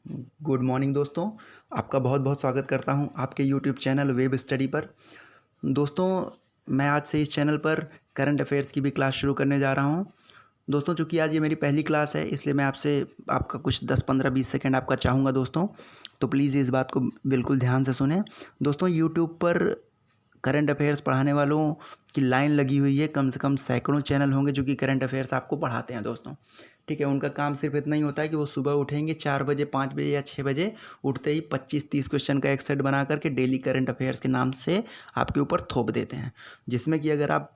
Good morning दोस्तों। आपका बहुत बहुत स्वागत करता हूं आपके यूट्यूब चैनल वेब स्टडी पर। दोस्तों, मैं आज से इस चैनल पर करंट अफेयर्स की भी क्लास शुरू करने जा रहा हूं। दोस्तों, चूँकि आज ये मेरी पहली क्लास है, इसलिए मैं आपसे आपका कुछ 10, 15, 20 सेकंड आपका चाहूँगा दोस्तों। तो प्लीज़ इस बात को बिल्कुल ध्यान से सुनें। दोस्तों, यूट्यूब पर करंट अफेयर्स पढ़ाने वालों की लाइन लगी हुई है। कम से कम सैकड़ों चैनल होंगे जो कि करंट अफेयर्स आपको पढ़ाते हैं दोस्तों। ठीक है, उनका काम सिर्फ इतना ही होता है कि वो सुबह उठेंगे 4 बजे, 5 बजे या 6 बजे, उठते ही 25-30 क्वेश्चन का एक सेट बना करके डेली करंट अफेयर्स के नाम से आपके ऊपर थोप देते हैं, जिसमें कि अगर आप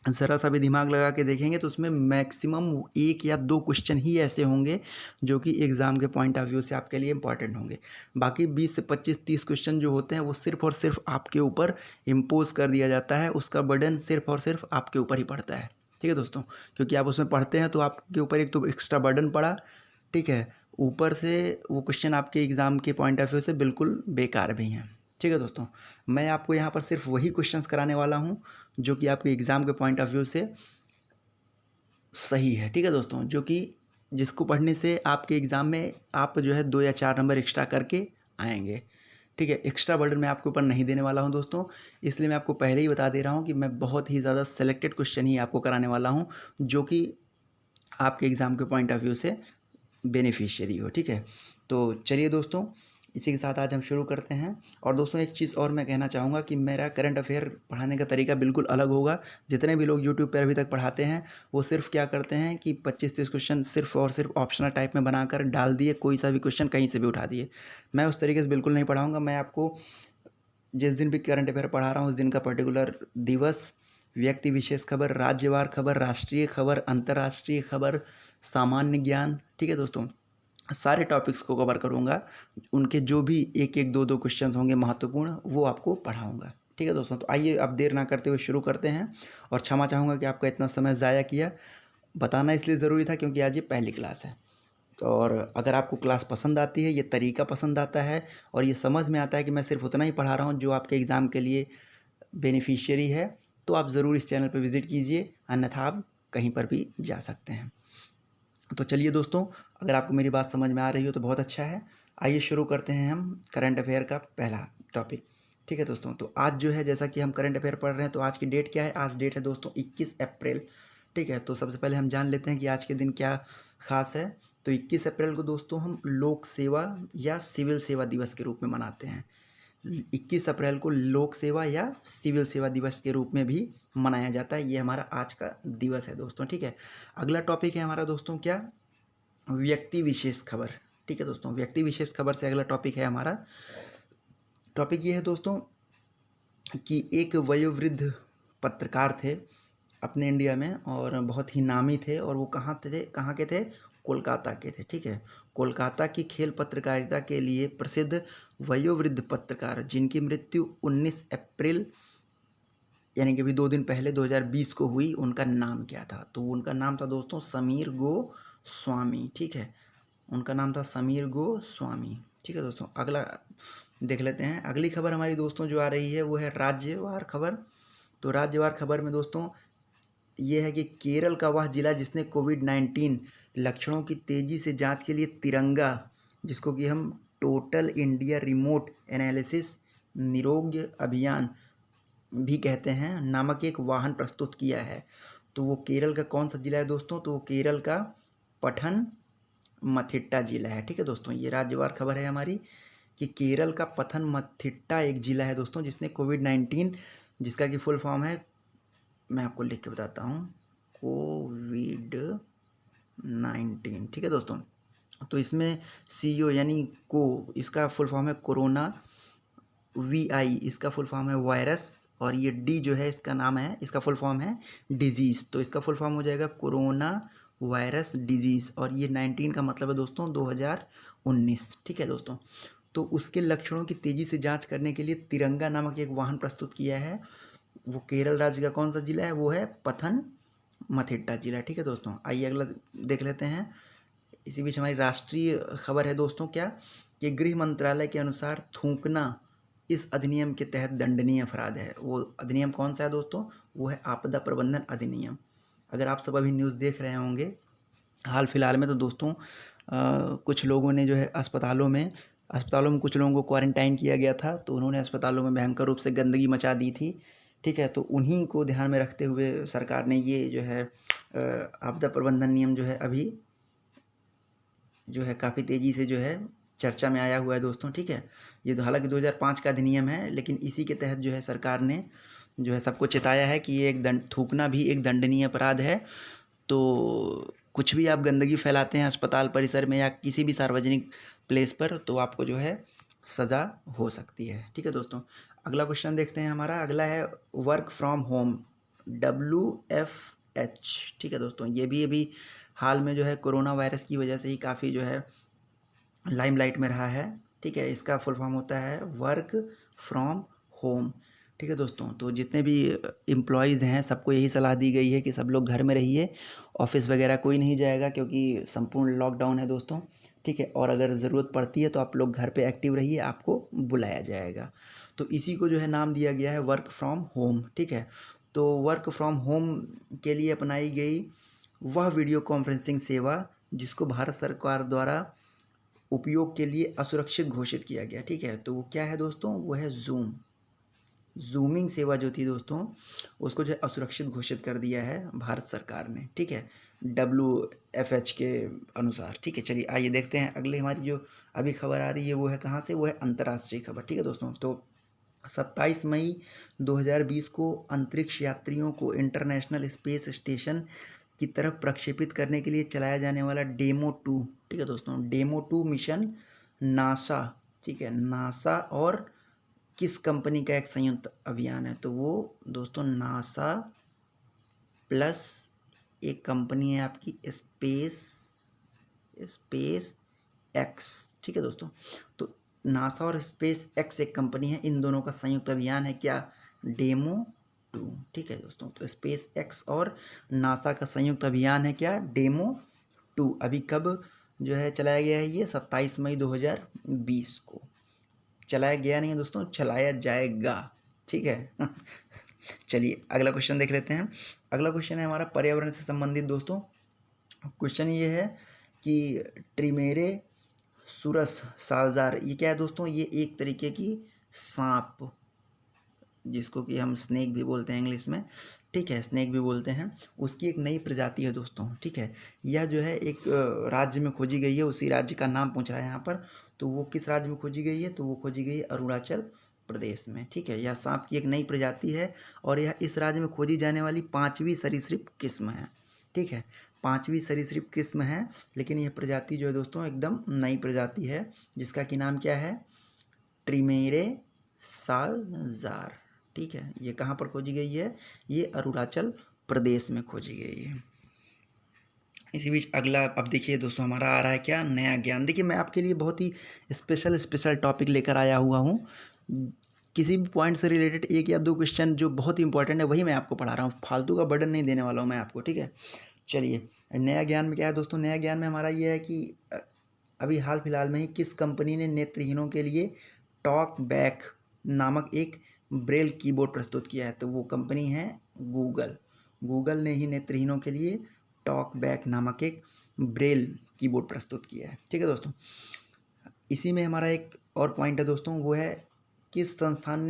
ज़रा सा भी दिमाग लगा के देखेंगे तो उसमें मैक्सिमम 1 या 2 क्वेश्चन ही ऐसे होंगे जो कि एग्ज़ाम के पॉइंट ऑफ व्यू से आपके लिए इंपॉर्टेंट होंगे। बाकी 20 से 25-30 क्वेश्चन जो होते हैं वो सिर्फ़ और सिर्फ आपके ऊपर इम्पोज़ कर दिया जाता है। उसका बर्डन सिर्फ़ और सिर्फ आपके ऊपर ही पड़ता है। ठीक है दोस्तों? क्योंकि आप उसमें पढ़ते हैं तो आपके ऊपर एक तो एक्स्ट्रा बर्डन पड़ा, ठीक है? ऊपर से वो क्वेश्चन आपके एग्ज़ाम के पॉइंट ऑफ व्यू से बिल्कुल बेकार भी हैं। ठीक है दोस्तों? मैं आपको यहाँ पर सिर्फ वही क्वेश्चंस कराने वाला हूँ जो कि आपके एग्ज़ाम के पॉइंट ऑफ व्यू से सही है। ठीक है दोस्तों? जो कि जिसको पढ़ने से आपके एग्ज़ाम में आप जो है 2 या 4 नंबर एक्स्ट्रा करके आएँगे। ठीक है? एक्स्ट्रा बर्डन मैं आपके ऊपर नहीं देने वाला हूँ दोस्तों, इसलिए मैं आपको पहले ही बता दे रहा हूँ कि मैं बहुत ही ज़्यादा सेलेक्टेड क्वेश्चन ही आपको कराने वाला हूँ, जो कि आपके एग्ज़ाम के पॉइंट ऑफ व्यू से बेनिफिशियरी हो। ठीक है? तो चलिए दोस्तों, इसी के साथ आज हम शुरू करते हैं। और दोस्तों, एक चीज़ और मैं कहना चाहूँगा कि मेरा करंट अफेयर पढ़ाने का तरीका बिल्कुल अलग होगा। जितने भी लोग यूट्यूब पर अभी तक पढ़ाते हैं वो सिर्फ क्या करते हैं कि 25-30 क्वेश्चन सिर्फ और सिर्फ ऑप्शनल टाइप में बनाकर डाल दिए, कोई सा भी क्वेश्चन कहीं से भी उठा दिए। मैं उस तरीके से बिल्कुल नहीं पढ़ाऊँगा। मैं आपको जिस दिन भी करंट अफेयर पढ़ा रहा हूँ उस दिन का पर्टिकुलर दिवस, व्यक्ति विशेष खबर, राज्यवार खबर, राष्ट्रीय खबर, अंतर्राष्ट्रीय खबर, सामान्य ज्ञान, ठीक है दोस्तों, सारे टॉपिक्स को कवर करूँगा। उनके जो भी 1-1, 2-2 क्वेश्चंस होंगे महत्वपूर्ण, वो आपको पढ़ाऊँगा। ठीक है दोस्तों? तो आइए अब देर ना करते हुए शुरू करते हैं। और क्षमा चाहूँगा कि आपका इतना समय ज़ाया किया। बताना इसलिए ज़रूरी था क्योंकि आज ये पहली क्लास है। तो और अगर आपको क्लास पसंद आती है, ये तरीका पसंद आता है और ये समझ में आता है कि मैं सिर्फ उतना ही पढ़ा रहा हूँ जो आपके एग्ज़ाम के लिए बेनिफिशियरी है, तो आप ज़रूर इस चैनल पर विज़िट कीजिए, अन्यथा आप कहीं पर भी जा सकते हैं। तो चलिए दोस्तों, अगर आपको मेरी बात समझ में आ रही हो तो बहुत अच्छा है। आइए शुरू करते हैं हम करंट अफेयर का पहला टॉपिक। ठीक है दोस्तों? तो आज जो है, जैसा कि हम करंट अफेयर पढ़ रहे हैं, तो आज की डेट क्या है? आज डेट है दोस्तों 21 अप्रैल। ठीक है? तो सबसे पहले हम जान लेते हैं कि आज के दिन क्या ख़ास है। तो 21 अप्रैल को दोस्तों हम लोक सेवा या सिविल सेवा दिवस के रूप में मनाते हैं। 21 अप्रैल को लोक सेवा या सिविल सेवा दिवस के रूप में भी मनाया जाता है। ये हमारा आज का दिवस है दोस्तों। ठीक है? अगला टॉपिक है हमारा दोस्तों क्या? व्यक्ति विशेष खबर। ठीक है दोस्तों? व्यक्ति विशेष खबर से अगला टॉपिक है हमारा। टॉपिक ये है दोस्तों कि एक वयोवृद्ध पत्रकार थे अपने इंडिया में और बहुत ही नामी थे, और वो कहाँ के थे? कोलकाता के थे। ठीक है? कोलकाता की खेल पत्रकारिता के लिए प्रसिद्ध वयोवृद्ध पत्रकार, जिनकी मृत्यु 19 अप्रैल यानी कि अभी 2 दिन पहले 2020 को हुई, उनका नाम क्या था? तो उनका नाम था दोस्तों समीर गोस्वामी। ठीक है? उनका नाम था समीर गोस्वामी। ठीक है दोस्तों? अगला देख लेते हैं। अगली खबर हमारी दोस्तों जो आ रही है वो है राज्यवार खबर। तो राज्यवार खबर में दोस्तों ये है कि केरल का वह जिला जिसने कोविड-19 लक्षणों की तेज़ी से जांच के लिए तिरंगा, जिसको कि हम टोटल इंडिया रिमोट एनालिसिस निरोग्य अभियान भी कहते हैं, नामक एक वाहन प्रस्तुत किया है। तो वो केरल का कौन सा जिला है दोस्तों? तो वो केरल का पठन-मथिट्टा जिला है। ठीक है दोस्तों? ये राज्यवार खबर है हमारी कि केरल का पथनमथिट्टा एक जिला है दोस्तों जिसने कोविड-19, जिसका कि फुल फॉर्म है, मैं आपको लिख के बताता हूँ, कोविड-19। ठीक है दोस्तों? तो इसमें CO यानी को, इसका फुल फॉर्म है कोरोना, VI इसका फुल फॉर्म है वायरस, और ये D जो है इसका नाम है, इसका फुल फॉर्म है डिजीज़। तो इसका फुल फॉर्म हो जाएगा कोरोना वायरस डिजीज़, और ये 19 का मतलब है दोस्तों 2019। ठीक है दोस्तों? तो उसके लक्षणों की तेज़ी से जांच करने के लिए तिरंगा नामक एक वाहन प्रस्तुत किया है। वो केरल राज्य का कौन सा जिला है? वो है पथनमथिट्टा जिला। ठीक है दोस्तों? आइए अगला देख लेते हैं। इसी बीच हमारी राष्ट्रीय खबर है दोस्तों क्या, कि गृह मंत्रालय के अनुसार थूकना इस अधिनियम के तहत दंडनीय अपराध है। वो अधिनियम कौन सा है दोस्तों? वो है आपदा प्रबंधन अधिनियम। अगर आप सब अभी न्यूज़ देख रहे होंगे हाल फिलहाल में, तो दोस्तों कुछ लोगों ने जो है अस्पतालों में कुछ लोगों को क्वारंटाइन किया गया था, तो उन्होंने अस्पतालों में भयंकर रूप से गंदगी मचा दी थी। ठीक है, तो उन्हीं को ध्यान में रखते हुए सरकार ने ये जो है आपदा प्रबंधन नियम जो है अभी जो है काफ़ी तेज़ी से जो है चर्चा में आया हुआ है दोस्तों। ठीक है, ये तो हालांकि 2005 का अधिनियम है, लेकिन इसी के तहत जो है सरकार ने जो है सबको चेताया है कि ये एक दंड थूकना भी एक दंडनीय अपराध है। तो कुछ भी आप गंदगी फैलाते हैं अस्पताल परिसर में या किसी भी सार्वजनिक प्लेस पर, तो आपको जो है सज़ा हो सकती है। ठीक है दोस्तों, अगला क्वेश्चन देखते हैं। हमारा अगला है वर्क फ्रॉम होम, WFH। ठीक है दोस्तों, ये भी अभी हाल में जो है कोरोना वायरस की वजह से ही काफ़ी जो है लाइमलाइट में रहा है। ठीक है, इसका फुल फॉर्म होता है वर्क फ्रॉम होम। ठीक है दोस्तों, तो जितने भी एम्प्लॉयज़ हैं सबको यही सलाह दी गई है कि सब लोग घर में रहिए, ऑफिस वगैरह कोई नहीं जाएगा क्योंकि संपूर्ण लॉकडाउन है दोस्तों। ठीक है, और अगर ज़रूरत पड़ती है तो आप लोग घर पे एक्टिव रहिए, आपको बुलाया जाएगा। तो इसी को जो है नाम दिया गया है वर्क फ्रॉम होम। ठीक है, तो वर्क फ्रॉम होम के लिए अपनाई गई वह वीडियो कॉन्फ्रेंसिंग सेवा जिसको भारत सरकार द्वारा उपयोग के लिए असुरक्षित घोषित किया गया। ठीक है, तो वो क्या है दोस्तों, वो है जूमिंग सेवा जो थी दोस्तों, उसको जो है असुरक्षित घोषित कर दिया है भारत सरकार ने। ठीक है, WFH के अनुसार। ठीक है, चलिए आइए देखते हैं अगले हमारी जो अभी खबर आ रही है वो है कहाँ से, वो है अंतर्राष्ट्रीय खबर। ठीक है दोस्तों, तो 27 मई 2020 को अंतरिक्ष यात्रियों को इंटरनेशनल स्पेस स्टेशन की तरफ प्रक्षेपित करने के लिए चलाया जाने वाला डेमो 2। ठीक है दोस्तों, डेमो 2 मिशन नासा, ठीक है, नासा और किस कंपनी का एक संयुक्त अभियान है, तो वो दोस्तों नासा प्लस एक कंपनी है आपकी स्पेस एक्स। ठीक है दोस्तों, तो नासा और स्पेस एक्स एक कंपनी है, इन दोनों का संयुक्त अभियान है क्या, डेमो 2। ठीक है दोस्तों, तो स्पेस एक्स और नासा का संयुक्त अभियान है क्या, डेमो 2। अभी कब जो है चलाया गया है, ये 27 मई 2020 को। चलाया गया नहीं है दोस्तों, चलाया जाएगा। ठीक है चलिए अगला क्वेश्चन देख लेते हैं। अगला क्वेश्चन है हमारा पर्यावरण से संबंधित दोस्तों। क्वेश्चन ये है कि ट्रिमेरे सुरस सालजार, ये क्या है दोस्तों, ये एक तरीके की सांप, जिसको कि हम स्नेक भी बोलते हैं इंग्लिश में। ठीक है, स्नेक भी बोलते हैं, उसकी एक नई प्रजाति है दोस्तों। ठीक है, यह जो है एक राज्य में खोजी गई है, उसी राज्य का नाम पूछ रहा है यहाँ पर। तो वो किस राज्य में खोजी गई है, तो वो खोजी गई है अरुणाचल प्रदेश में। ठीक है, यह सांप की एक नई प्रजाति है और यह इस राज्य में खोजी जाने वाली 5वीं सरीसृप किस्म है। ठीक है, 5वीं सरीसृप किस्म है, लेकिन यह प्रजाति जो है दोस्तों एकदम नई प्रजाति है, जिसका कि नाम क्या है, ट्रिमेरे सालजार। ठीक है, ये कहाँ पर खोजी गई है, ये अरुणाचल प्रदेश में खोजी गई है। इसी बीच अगला अब देखिए दोस्तों हमारा आ रहा है क्या, नया ज्ञान। देखिए मैं आपके लिए बहुत ही स्पेशल टॉपिक लेकर आया हुआ हूँ। किसी भी पॉइंट से रिलेटेड एक या दो क्वेश्चन जो बहुत ही इंपॉर्टेंट है वही मैं आपको पढ़ा रहा हूँ, फालतू का बर्डन नहीं देने वाला हूँ मैं आपको। ठीक है, चलिए नया ज्ञान में क्या है दोस्तों, नया ज्ञान में हमारा ये है कि अभी हाल फिलहाल में ही किस कंपनी ने नेत्रहीनों के लिए टॉक बैक नामक एक ब्रेल कीबोर्ड प्रस्तुत किया है, तो वो कंपनी है गूगल ने ही नेत्रहीनों के लिए टॉक बैक नामक एक ब्रेल कीबोर्ड प्रस्तुत किया है। ठीक है दोस्तों, इसी में हमारा एक और पॉइंट है दोस्तों, वो है किस संस्थान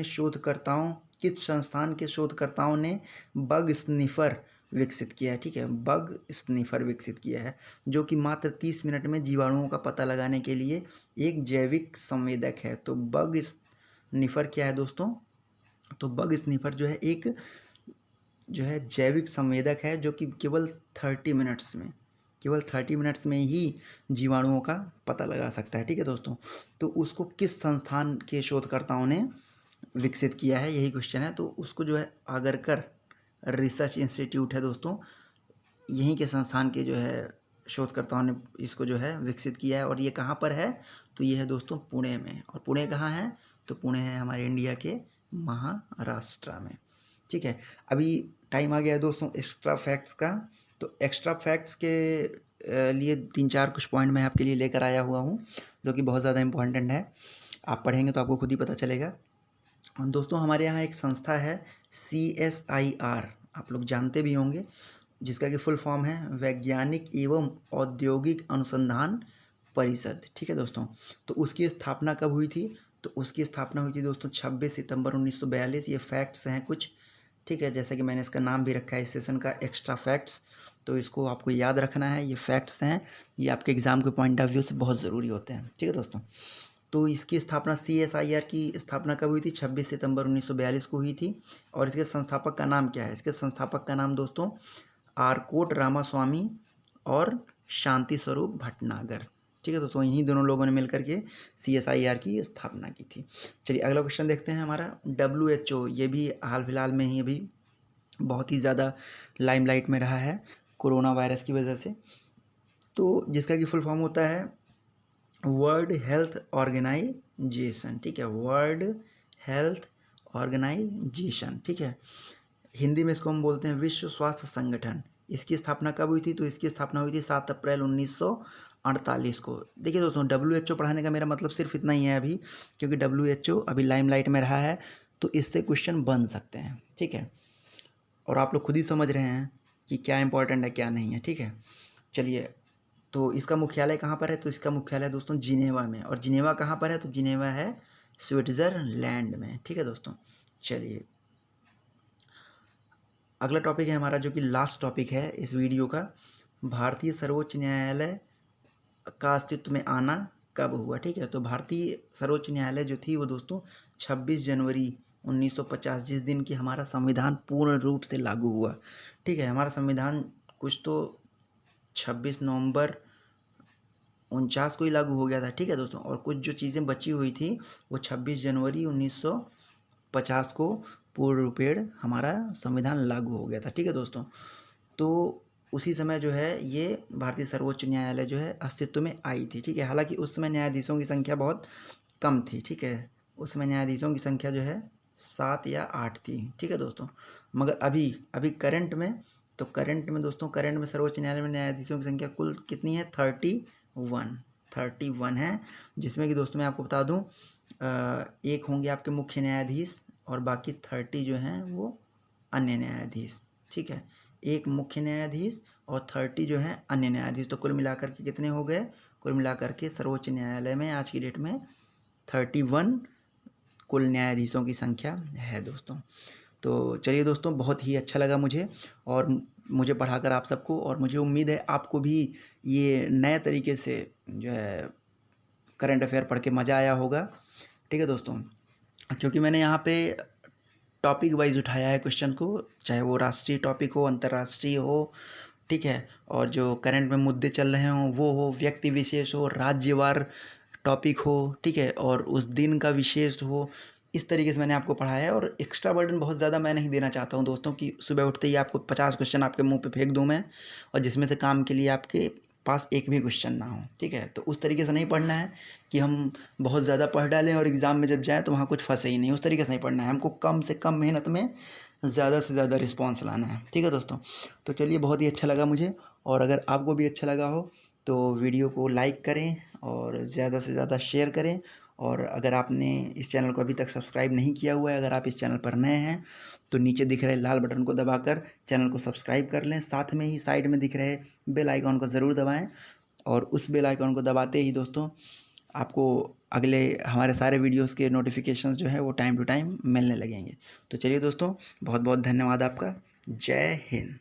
के शोधकर्ताओं ने बग स्निफर विकसित किया है। ठीक है, बग स्निफर विकसित किया है, जो कि मात्र 30 मिनट में जीवाणुओं का पता लगाने के लिए एक जैविक संवेदक है। तो बग स्निफर क्या है दोस्तों, तो बग स्निफर जो है एक जो है जैविक संवेदक है, जो कि केवल 30 मिनट्स में ही जीवाणुओं का पता लगा सकता है। ठीक है दोस्तों, तो उसको किस संस्थान के शोधकर्ताओं ने विकसित किया है, यही क्वेश्चन है। तो उसको जो है आगरकर रिसर्च इंस्टीट्यूट है दोस्तों, यहीं के संस्थान के जो है शोधकर्ताओं ने इसको जो है विकसित किया है। और ये कहाँ पर है, तो ये है दोस्तों पुणे में। और पुणे कहाँ है, तो पुणे है हमारे इंडिया के महाराष्ट्र में। ठीक है, अभी टाइम आ गया है दोस्तों एक्स्ट्रा फैक्ट्स का। तो एक्स्ट्रा फैक्ट्स के लिए 3-4 कुछ पॉइंट मैं आपके लिए लेकर आया हुआ हूँ, जो कि बहुत ज़्यादा इंपॉर्टेंट है। आप पढ़ेंगे तो आपको खुद ही पता चलेगा। दोस्तों हमारे यहाँ एक संस्था है CSIR, आप लोग जानते भी होंगे, जिसका कि फुल फॉर्म है वैज्ञानिक एवं औद्योगिक अनुसंधान परिषद, ठीक है दोस्तों। तो उसकी स्थापना कब हुई थी? तो उसकी स्थापना हुई थी दोस्तों 26 सितंबर 1942। ये फैक्ट्स हैं कुछ, ठीक है, जैसा कि मैंने इसका नाम भी रखा है इस सेशन का एक्स्ट्रा फैक्ट्स, तो इसको आपको याद रखना है। ये फैक्ट्स हैं, ये आपके एग्ज़ाम के पॉइंट ऑफ व्यू से बहुत ज़रूरी होते हैं, ठीक है दोस्तों। तो इसकी स्थापना CSIR की स्थापना कब हुई थी? 26 सितंबर 1942 को हुई थी। और इसके संस्थापक का नाम क्या है? इसके संस्थापक का नाम दोस्तों आरकोट रामास्वामी और शांति स्वरूप भटनागर, ठीक है दोस्तों। इन्हीं दोनों लोगों ने मिलकर के CSIR की स्थापना की थी। चलिए अगला क्वेश्चन देखते हैं हमारा। WHO, ये भी हाल फिलहाल में ही अभी बहुत ही ज़्यादा लाइमलाइट में रहा है कोरोना वायरस की वजह से, तो जिसका कि फुल फॉर्म होता है वर्ल्ड हेल्थ ऑर्गेनाइजेशन, ठीक है, वर्ल्ड हेल्थ ऑर्गेनाइजेशन, ठीक है। हिंदी में इसको हम बोलते हैं विश्व स्वास्थ्य संगठन। इसकी स्थापना कब हुई थी? तो इसकी स्थापना हुई थी 7 अप्रैल 1948 को। देखिए दोस्तों, WHO पढ़ाने का मेरा मतलब सिर्फ इतना ही है अभी, क्योंकि WHO अभी लाइमलाइट में रहा है, तो इससे क्वेश्चन बन सकते हैं, ठीक है। और आप लोग खुद ही समझ रहे हैं कि क्या इंपॉर्टेंट है क्या नहीं है, ठीक है। चलिए, तो इसका मुख्यालय कहाँ पर है? तो इसका मुख्यालय दोस्तों जिनेवा में। और जिनेवा कहाँ पर है? तो जिनेवा है स्विट्ज़रलैंड में, ठीक है दोस्तों। चलिए अगला टॉपिक है हमारा, जो कि लास्ट टॉपिक है इस वीडियो का। भारतीय सर्वोच्च न्यायालय का अस्तित्व में आना कब हुआ, ठीक है। तो भारतीय सर्वोच्च न्यायालय जो थी वो दोस्तों 26 जनवरी 1950, जिस दिन की हमारा संविधान पूर्ण रूप से लागू हुआ, ठीक है। हमारा संविधान कुछ तो 26 नवंबर 49 को ही लागू हो गया था, ठीक है दोस्तों। और कुछ जो चीज़ें बची हुई थी वो 26 जनवरी 1950 को पूर्ण रूपेण हमारा संविधान लागू हो गया था, ठीक है दोस्तों। तो उसी समय जो है ये भारतीय सर्वोच्च न्यायालय जो है अस्तित्व में आई थी, ठीक है। हालांकि उस समय न्यायाधीशों की संख्या बहुत कम थी, ठीक है। उस समय न्यायाधीशों की संख्या जो है 7 या 8 थी, ठीक है दोस्तों। मगर अभी अभी करंट में, तो करंट में दोस्तों, करंट में सर्वोच्च न्यायालय में न्यायाधीशों की संख्या कुल कितनी है? 31 है, जिसमें कि दोस्तों मैं आपको बता दूं, एक होंगे आपके मुख्य न्यायाधीश और बाकी 30 जो हैं वो अन्य न्यायाधीश, ठीक है। एक मुख्य न्यायाधीश और 30 जो हैं अन्य न्यायाधीश, तो कुल मिलाकर के कितने हो गए? कुल मिलाकर के सर्वोच्च न्यायालय में आज की डेट में 31 कुल न्यायाधीशों की संख्या है दोस्तों। तो चलिए दोस्तों, बहुत ही अच्छा लगा मुझे और मुझे पढ़ाकर आप सबको, और मुझे उम्मीद है आपको भी ये नए तरीके से जो है करंट अफेयर पढ़ के मज़ा आया होगा, ठीक है दोस्तों। क्योंकि मैंने यहाँ पे टॉपिक वाइज उठाया है क्वेश्चन को, चाहे वो राष्ट्रीय टॉपिक हो, अंतर्राष्ट्रीय हो, ठीक है, और जो करंट में मुद्दे चल रहे हों वो हो, व्यक्ति विशेष हो, राज्यवार टॉपिक हो, ठीक है, और उस दिन का विशेष हो। इस तरीके से मैंने आपको पढ़ाया है। और एक्स्ट्रा बर्डन बहुत ज़्यादा मैं नहीं देना चाहता हूँ दोस्तों, कि सुबह उठते ही आपको 50 क्वेश्चन आपके मुंह पे फेंक दूँ मैं, और जिसमें से काम के लिए आपके पास एक भी क्वेश्चन ना हो, ठीक है। तो उस तरीके से नहीं पढ़ना है कि हम बहुत ज़्यादा पढ़ डालें और एग्ज़ाम में जब जाएँ तो वहाँ कुछ फंसे ही नहीं, उस तरीके से नहीं पढ़ना है। हमको कम से कम मेहनत में ज़्यादा से ज़्यादा रिस्पॉन्स लाना है, ठीक है दोस्तों। तो चलिए, बहुत ही अच्छा लगा मुझे, और अगर आपको भी अच्छा लगा हो तो वीडियो को लाइक करें और ज़्यादा से ज़्यादा शेयर करें। और अगर आपने इस चैनल को अभी तक सब्सक्राइब नहीं किया हुआ है, अगर आप इस चैनल पर नए हैं तो नीचे दिख रहे लाल बटन को दबाकर चैनल को सब्सक्राइब कर लें। साथ में ही साइड में दिख रहे बेल आइकॉन को ज़रूर दबाएं, और उस बेल आइकॉन को दबाते ही दोस्तों आपको अगले हमारे सारे वीडियोस के नोटिफिकेशंस जो है वो टाइम टू टाइम मिलने लगेंगे। तो चलिए दोस्तों, बहुत बहुत धन्यवाद आपका। जय हिंद।